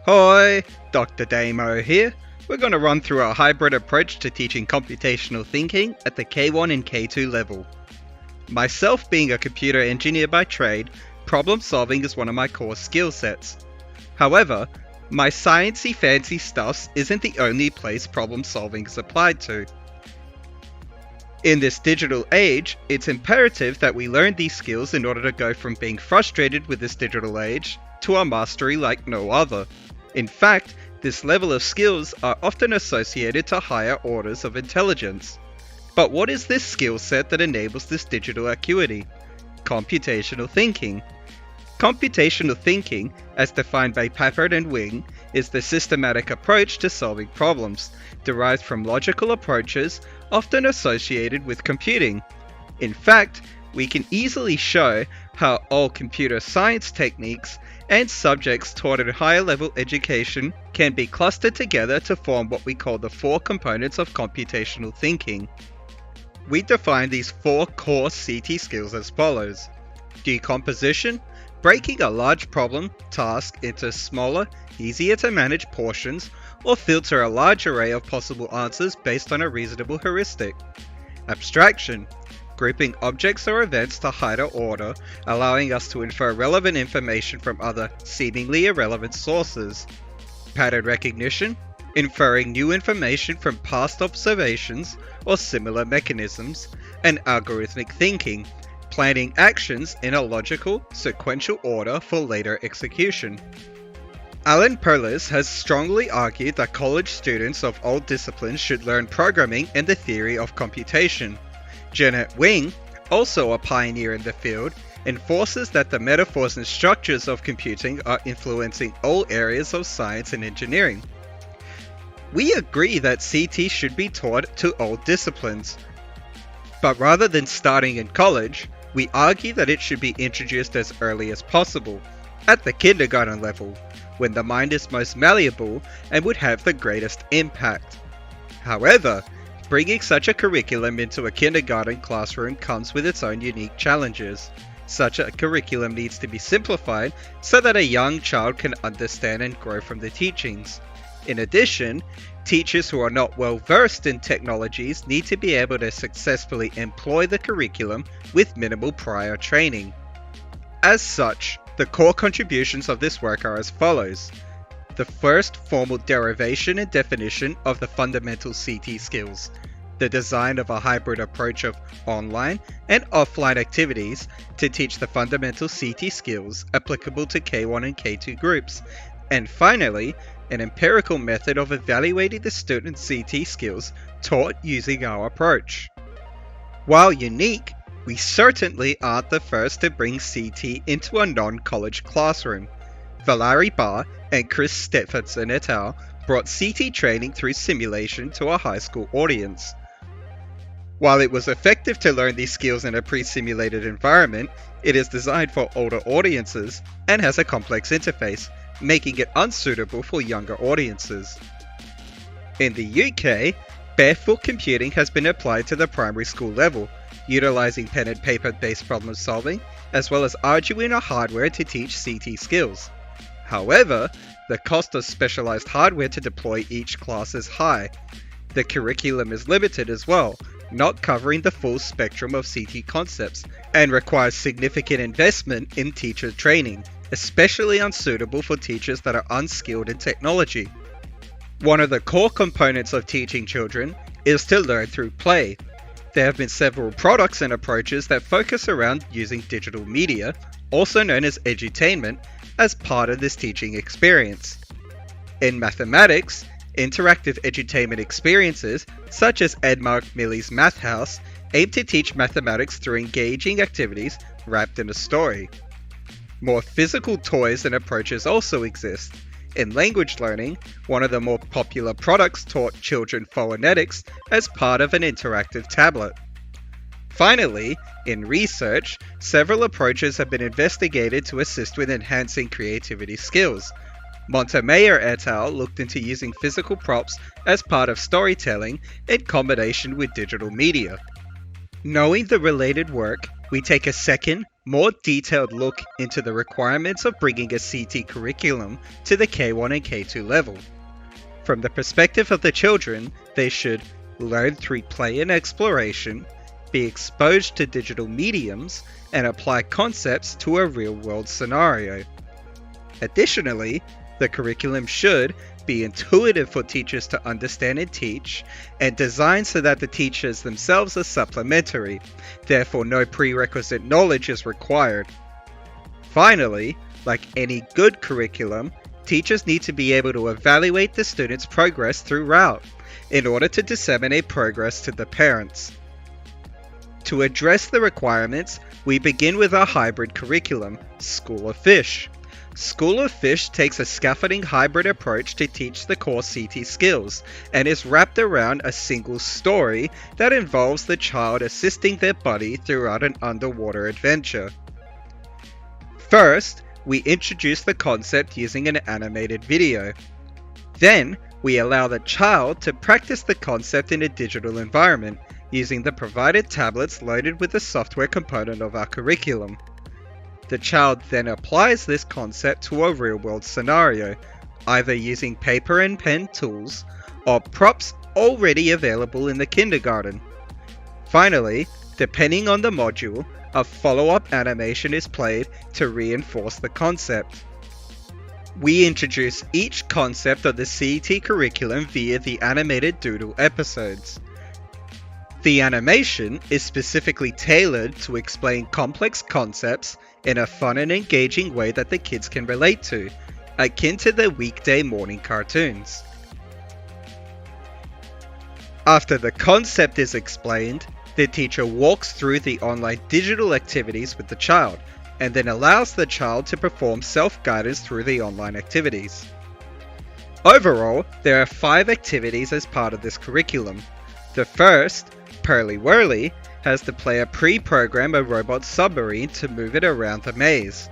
Hi, Dr. Damo here. We're going to run through a hybrid approach to teaching computational thinking at the K1 and K2 level. Myself being a computer engineer by trade, problem solving is one of my core skill sets. However, my sciencey fancy stuffs isn't the only place problem solving is applied to. In this digital age, it's imperative that we learn these skills in order to go from being frustrated with this digital age to a mastery like no other. In fact, this level of skills are often associated to higher orders of intelligence. But what is this skill set that enables this digital acuity? Computational thinking. Computational thinking, as defined by Papert and Wing, is the systematic approach to solving problems, derived from logical approaches often associated with computing. In fact, we can easily show how all computer science techniques and subjects taught in higher level education can be clustered together to form what we call the four components of computational thinking. We define these four core CT skills as follows. Decomposition, breaking a large problem task into smaller, easier to manage portions, or filter a large array of possible answers based on a reasonable heuristic. Abstraction, grouping objects or events to higher order, allowing us to infer relevant information from other, seemingly irrelevant sources. Pattern recognition, inferring new information from past observations or similar mechanisms. And algorithmic thinking, planning actions in a logical, sequential order for later execution. Alan Perlis has strongly argued that college students of all disciplines should learn programming and the theory of computation. Janet Wing, also a pioneer in the field, enforces that the metaphors and structures of computing are influencing all areas of science and engineering. We agree that CT should be taught to all disciplines, but rather than starting in college, we argue that it should be introduced as early as possible, at the kindergarten level, when the mind is most malleable and would have the greatest impact. However, bringing such a curriculum into a kindergarten classroom comes with its own unique challenges. Such a curriculum needs to be simplified so that a young child can understand and grow from the teachings. In addition, teachers who are not well versed in technologies need to be able to successfully employ the curriculum with minimal prior training. As such, the core contributions of this work are as follows. The first, formal derivation and definition of the fundamental CT skills. The design of a hybrid approach of online and offline activities to teach the fundamental CT skills applicable to K1 and K2 groups. And finally, an empirical method of evaluating the student's CT skills taught using our approach. While unique, we certainly aren't the first to bring CT into a non-college classroom. Valerie Barr and Chris Stephenson et al. Brought CT training through simulation to a high school audience. While it was effective to learn these skills in a pre-simulated environment, it is designed for older audiences and has a complex interface, making it unsuitable for younger audiences. In the UK, barefoot computing has been applied to the primary school level, utilizing pen and paper based problem solving, as well as Arduino hardware to teach CT skills. However, the cost of specialized hardware to deploy each class is high. The curriculum is limited as well, not covering the full spectrum of CT concepts, and requires significant investment in teacher training, especially unsuitable for teachers that are unskilled in technology. One of the core components of teaching children is to learn through play. There have been several products and approaches that focus around using digital media, also known as edutainment, as part of this teaching experience. In mathematics, interactive edutainment experiences, such as Edmark Millie's Math House, aim to teach mathematics through engaging activities wrapped in a story. More physical toys and approaches also exist. In language learning, one of the more popular products taught children phonetics as part of an interactive tablet. Finally, in research, several approaches have been investigated to assist with enhancing creativity skills. Manta et al. Looked into using physical props as part of storytelling in combination with digital media. Knowing the related work we take a second, more detailed look into the requirements of bringing a CT curriculum to the K1 and K2 level. From the perspective of the children, they should learn through play and exploration, be exposed to digital mediums, and apply concepts to a real-world scenario. Additionally, the curriculum should be intuitive for teachers to understand and teach, and designed so that the teachers themselves are supplementary, therefore no prerequisite knowledge is required. Finally, like any good curriculum, teachers need to be able to evaluate the students' progress throughout, in order to disseminate progress to the parents. To address the requirements, we begin with our hybrid curriculum, School of Fish. School of Fish takes a scaffolding hybrid approach to teach the core CT skills, and is wrapped around a single story that involves the child assisting their buddy throughout an underwater adventure. First, we introduce the concept using an animated video. Then, we allow the child to practice the concept in a digital environment, using the provided tablets loaded with the software component of our curriculum. The child then applies this concept to a real-world scenario, either using paper and pen tools or props already available in the kindergarten. Finally, depending on the module, a follow-up animation is played to reinforce the concept. We introduce each concept of the CET curriculum via the animated doodle episodes. The animation is specifically tailored to explain complex concepts in a fun and engaging way that the kids can relate to, akin to the weekday morning cartoons. After the concept is explained, the teacher walks through the online digital activities with the child, and then allows the child to perform self-guidance through the online activities. Overall, there are 5 activities as part of this curriculum. The first, Pearly Whirly, has the player pre-program a robot submarine to move it around the maze.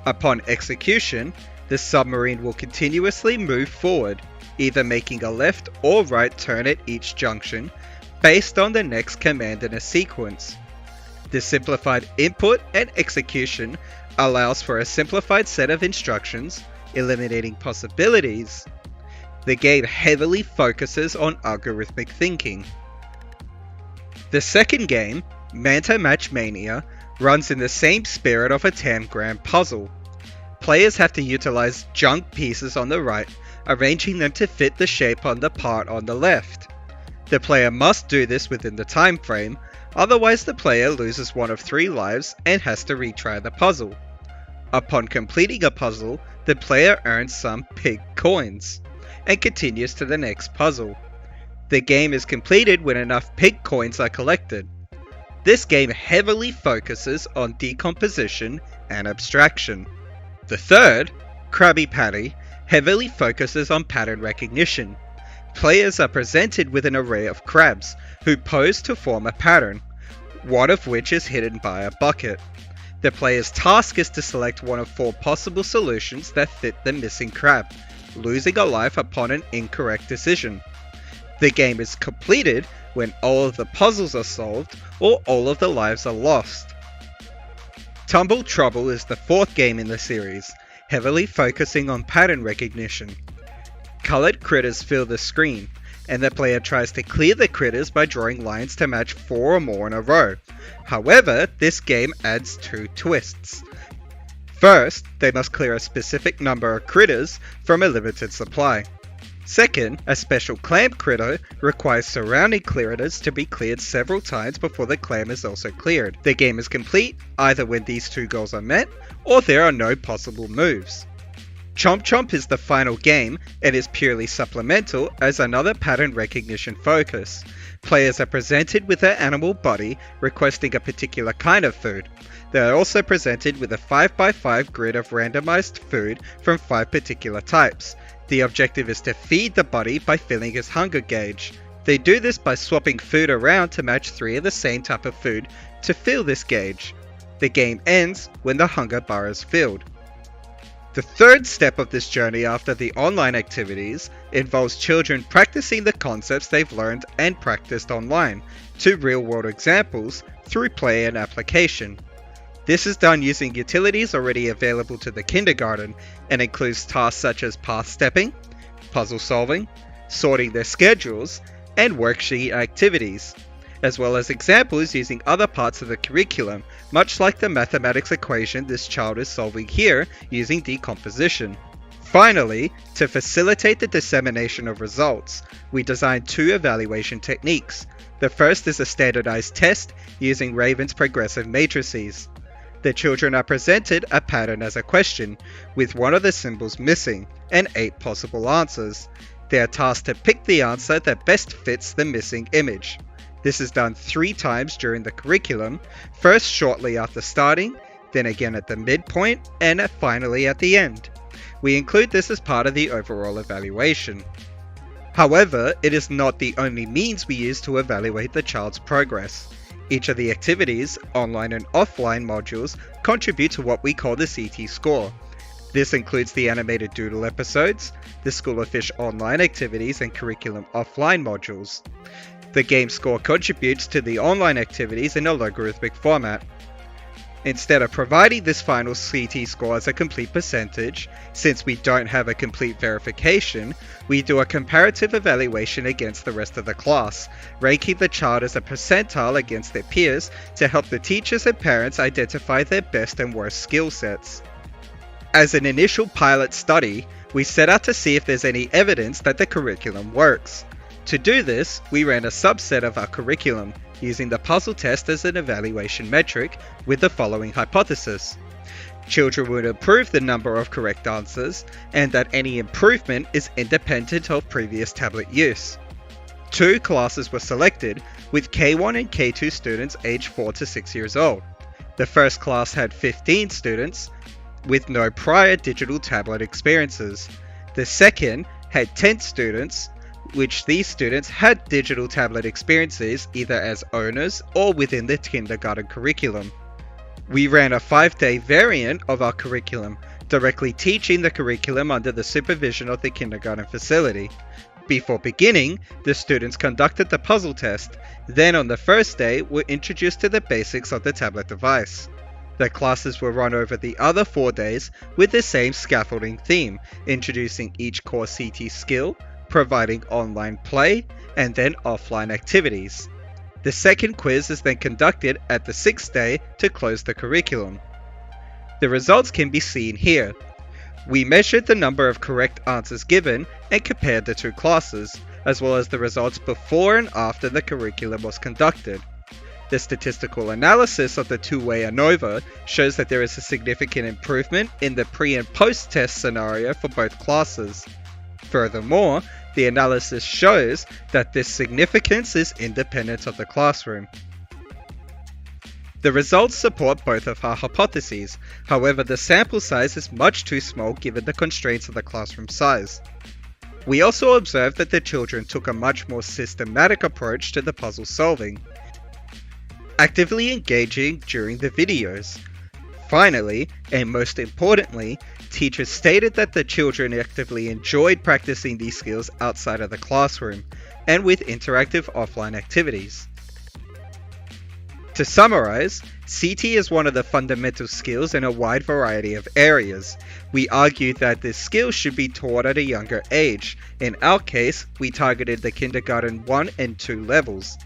Upon execution, the submarine will continuously move forward, either making a left or right turn at each junction, based on the next command in a sequence. The simplified input and execution allows for a simplified set of instructions, eliminating possibilities. The game heavily focuses on algorithmic thinking. The second game, Manta Mania, runs in the same spirit of a tangram puzzle. Players have to utilize junk pieces on the right, arranging them to fit the shape on the part on the left. The player must do this within the time frame, otherwise the player loses one of 3 lives and has to retry the puzzle. Upon completing a puzzle, the player earns some pig coins, and continues to the next puzzle. The game is completed when enough pig coins are collected. This game heavily focuses on decomposition and abstraction. The third, Krabby Patty, heavily focuses on pattern recognition. Players are presented with an array of crabs, who pose to form a pattern, one of which is hidden by a bucket. The player's task is to select one of 4 possible solutions that fit the missing crab, losing a life upon an incorrect decision. The game is completed when all of the puzzles are solved or all of the lives are lost. Tumble Trouble is the 4th game in the series, heavily focusing on pattern recognition. Colored critters fill the screen, and the player tries to clear the critters by drawing lines to match 4 or more in a row. However, this game adds 2 twists. First, they must clear a specific number of critters from a limited supply. Second, a special clam critter requires surrounding critters to be cleared several times before the clam is also cleared. The game is complete either when these 2 goals are met, or there are no possible moves. Chomp Chomp is the final game and is purely supplemental as another pattern recognition focus. Players are presented with their animal buddy requesting a particular kind of food. They are also presented with a 5x5 grid of randomized food from 5 particular types. The objective is to feed the buddy by filling his hunger gauge. They do this by swapping food around to match 3 of the same type of food to fill this gauge. The game ends when the hunger bar is filled. The third step of this journey after the online activities involves children practicing the concepts they've learned and practiced online to real-world examples through play and application. This is done using utilities already available to the kindergarten and includes tasks such as path stepping, puzzle solving, sorting their schedules, and worksheet activities, as well as examples using other parts of the curriculum, much like the mathematics equation this child is solving here using decomposition. Finally, to facilitate the dissemination of results, we designed two evaluation techniques. The first is a standardized test using Raven's progressive matrices. The children are presented a pattern as a question, with one of the symbols missing, and 8 possible answers. They are tasked to pick the answer that best fits the missing image. This is done 3 times during the curriculum, first shortly after starting, then again at the midpoint, and finally at the end. We include this as part of the overall evaluation. However, it is not the only means we use to evaluate the child's progress. Each of the activities, online and offline modules, contribute to what we call the CT score. This includes the animated doodle episodes, the School of Fish online activities and curriculum offline modules. The game score contributes to the online activities in a logarithmic format. Instead of providing this final CT score as a complete percentage, since we don't have a complete verification, we do a comparative evaluation against the rest of the class, ranking the child as a percentile against their peers to help the teachers and parents identify their best and worst skill sets. As an initial pilot study, we set out to see if there's any evidence that the curriculum works. To do this, we ran a subset of our curriculum, using the puzzle test as an evaluation metric, with the following hypothesis. Children would improve the number of correct answers, and that any improvement is independent of previous tablet use. 2 classes were selected, with K1 and K2 students aged 4 to 6 years old. The first class had 15 students, with no prior digital tablet experiences. The second had 10 students, which these students had digital tablet experiences either as owners or within the kindergarten curriculum. We ran a 5-day variant of our curriculum, directly teaching the curriculum under the supervision of the kindergarten facility. Before beginning, the students conducted the puzzle test, then on the first day were introduced to the basics of the tablet device. The classes were run over the other 4 days with the same scaffolding theme, introducing each core CT skill, providing online play, and then offline activities. The second quiz is then conducted at the 6th day to close the curriculum. The results can be seen here. We measured the number of correct answers given and compared the 2 classes, as well as the results before and after the curriculum was conducted. The statistical analysis of the 2-way ANOVA shows that there is a significant improvement in the pre- and post-test scenario for both classes. Furthermore, the analysis shows that this significance is independent of the classroom. The results support both of our hypotheses, however the sample size is much too small given the constraints of the classroom size. We also observed that the children took a much more systematic approach to the puzzle solving, actively engaging during the videos. Finally, and most importantly, teachers stated that the children actively enjoyed practicing these skills outside of the classroom and with interactive offline activities. To summarize, CT is one of the fundamental skills in a wide variety of areas. We argue that this skill should be taught at a younger age. In our case, we targeted the kindergarten 1 and 2 levels.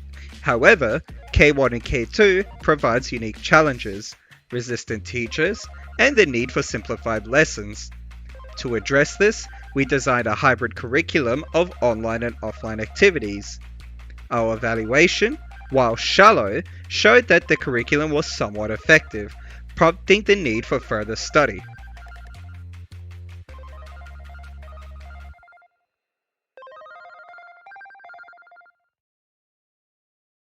However, K1 and K2 provides unique challenges, resistant teachers, and the need for simplified lessons. To address this, we designed a hybrid curriculum of online and offline activities. Our evaluation, while shallow, showed that the curriculum was somewhat effective, prompting the need for further study.